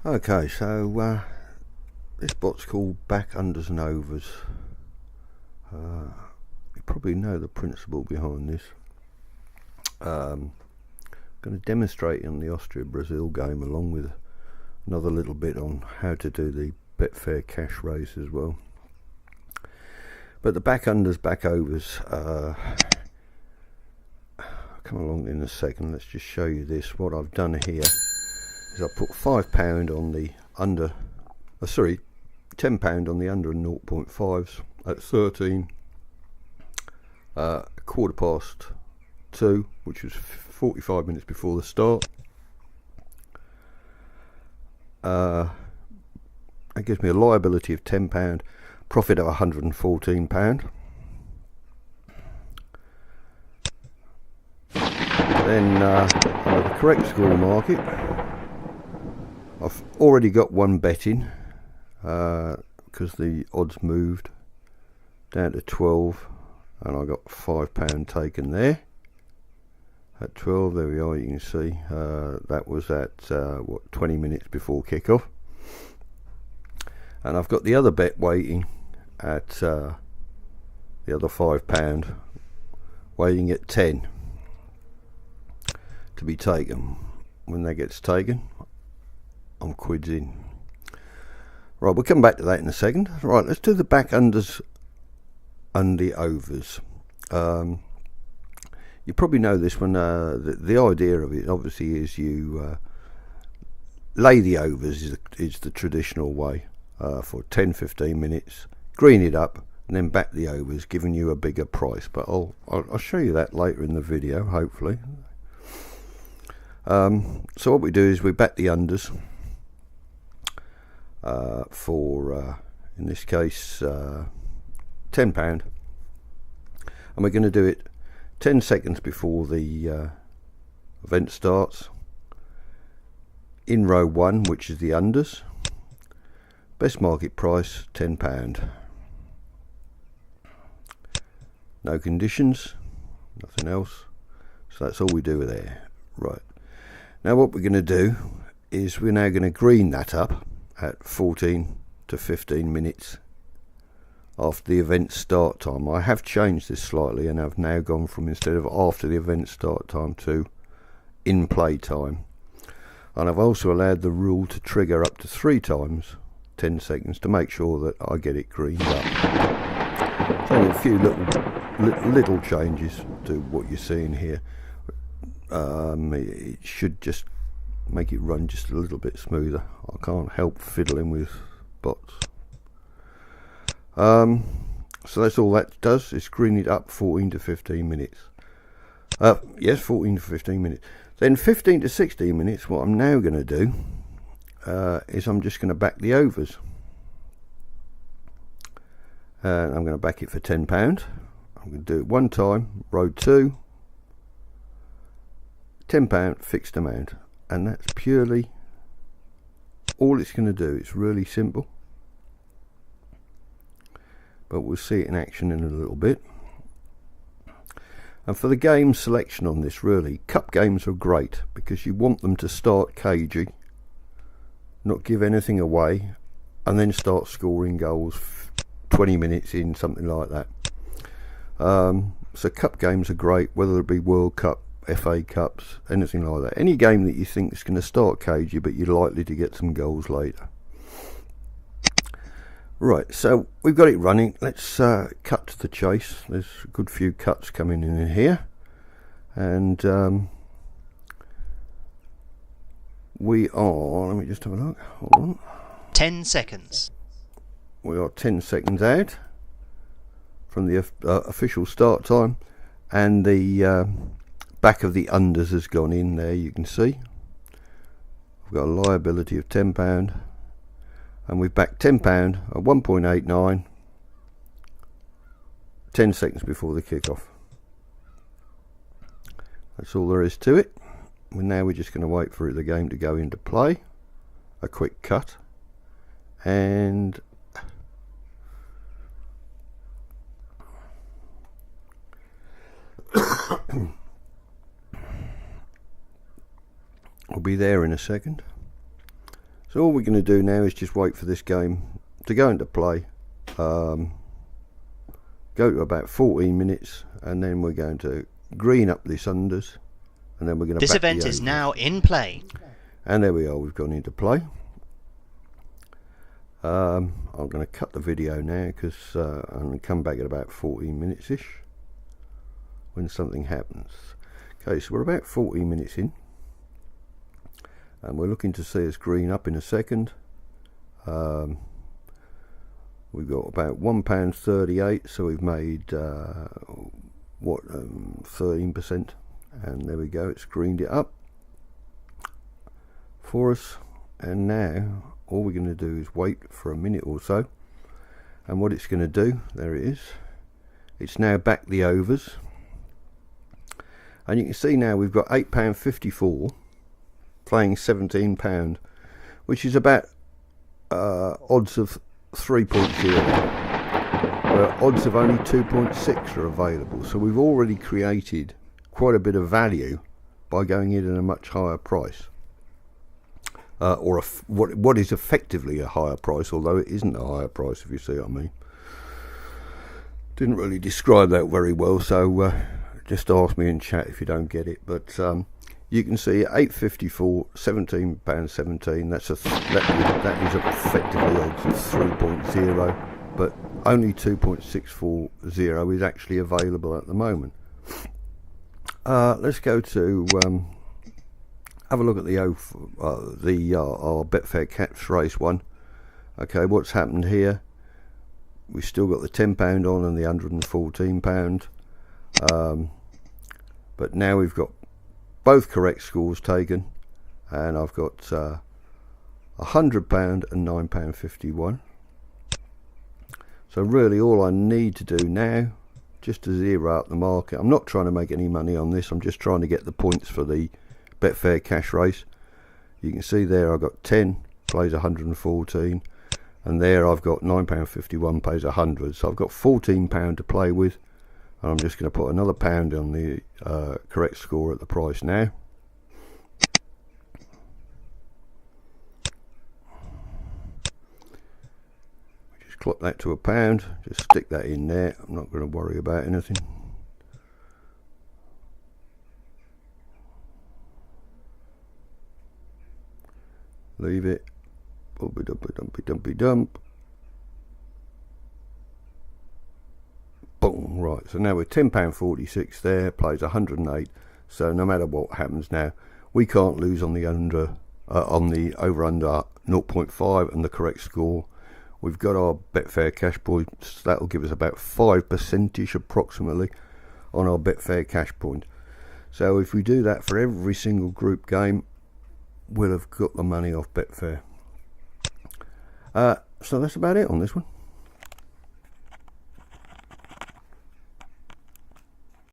Okay, so this bot's called back, unders and overs. You probably know the principle behind this. I'm going to demonstrate in the Austria-Brazil game, along with another little bit on how to do the Betfair cash race as well. But the back unders, back overs, I'll come along in a second. Let's just show you this. What I've done here is I put £5 on the under, £10 on the under and 0.5s at 13, quarter past 2, which was 45 minutes before the start. That gives me a liability of £10, profit of £114. Then under the correct score market, I've already got one bet in because the odds moved down to 12, and I got £5 taken there at 12. There we are. You can see that was at 20 minutes before kickoff, and I've got the other bet waiting at the other £5 waiting at 10 to be taken. When that gets taken, I'm quids in. Right, we'll come back to that in a second. Right, let's do the back unders and the overs. You probably know this one. The idea of it obviously is you lay the overs is the traditional way for 10-15 minutes, green it up, and then back the overs, giving you a bigger price. But I'll show you that later in the video, hopefully. So what we do is we back the unders for in this case £10, and we're going to do it 10 seconds before the event starts, in row 1, which is the unders. Best market price £10. No conditions, nothing else. So that's all we do there. Right, now what we're going to do is we're now going to green that up at 14 to 15 minutes after the event start time. I have changed this slightly, and I've now gone from, instead of after the event start time, to in play time. And I've also allowed the rule to trigger up to 3 times 10 seconds to make sure that I get it greened up. It's only a few little changes to what you're seeing here. It should just make it run just a little bit smoother. I can't help fiddling with bots. So that's all that does, is green it up 14 to 15 minutes. Yes, 14 to 15 minutes. Then 15 to 16 minutes, what I'm now going to do is I'm just going to back the overs. And I'm going to back it for £10. I'm going to do it one time, row 2, £10 fixed amount, and that's purely all it's going to do. It's really simple, but we'll see it in action in a little bit. And for the game selection on this, really, cup games are great because you want them to start cagey, not give anything away, and then start scoring goals 20 minutes in, something like that. So cup games are great, whether it be World Cup, FA Cups, anything like that. Any game that you think is going to start cagey but you're likely to get some goals later. Right, so we've got it running. Let's cut to the chase. There's a good few cuts coming in here, and we are, let me just have a look, hold on. 10 seconds. We are 10 seconds out from the official start time, and the back of the unders has gone in there. You can see we've got a liability of £10, and we've backed £10 at 1.89, 10 seconds before the kickoff. That's all there is to it. Now we're just going to wait for the game to go into play. A quick cut, and we'll be there in a second. So all we're going to do now is just wait for this game to go into play, go to about 14 minutes, and then we're going to green up this unders, and then we're going to This back event the is overs. now in play. And there we are, we've gone into play. I'm going to cut the video now because I'm going to come back at about 14 minutes ish when something happens. Okay, so we're about 14 minutes in, and we're looking to see us green up in a second. We've got about £1.38, so we've made 13%, and there we go, it's greened it up for us. And now all we're going to do is wait for a minute or so, and what it's going to do, there it is, it's now back the overs, and you can see now we've got £8.54 playing £17, which is about odds of 3.0, where odds of only 2.6 are available. So we've already created quite a bit of value by going in at a much higher price, or what is effectively a higher price, although it isn't a higher price, if you see what I mean. Didn't really describe that very well, so just ask me in chat if you don't get it. But you can see 8.54, £17.17. That is effectively odds of 3.0, but only 2.640 is actually available at the moment. Let's go to have a look at the our Betfair Cash Race one. Okay, what's happened here? We've still got the £10 on and the £114, but now we've got both correct scores taken, and I've got £100 and £9.51. So really all I need to do now, just to zero out the market. I'm not trying to make any money on this, I'm just trying to get the points for the Betfair Cash Race. You can see there I've got 10, plays 114, and there I've got £9.51, pays 100. So I've got £14 to play with, and I'm just going to put another pound on the correct score at the price now. Just clock that to £1, just stick that in there. I'm not going to worry about anything. Leave it. Bumpy dumpy dumpy dumpy dump. Boom. Right, so now we're £10.46 there, plays 108. So no matter what happens now, we can't lose on the over under 0.5 and the correct score. We've got our Betfair cash points. That'll give us about 5% approximately on our Betfair cash point. So if we do that for every single group game, we'll have got the money off Betfair. So that's about it on this one.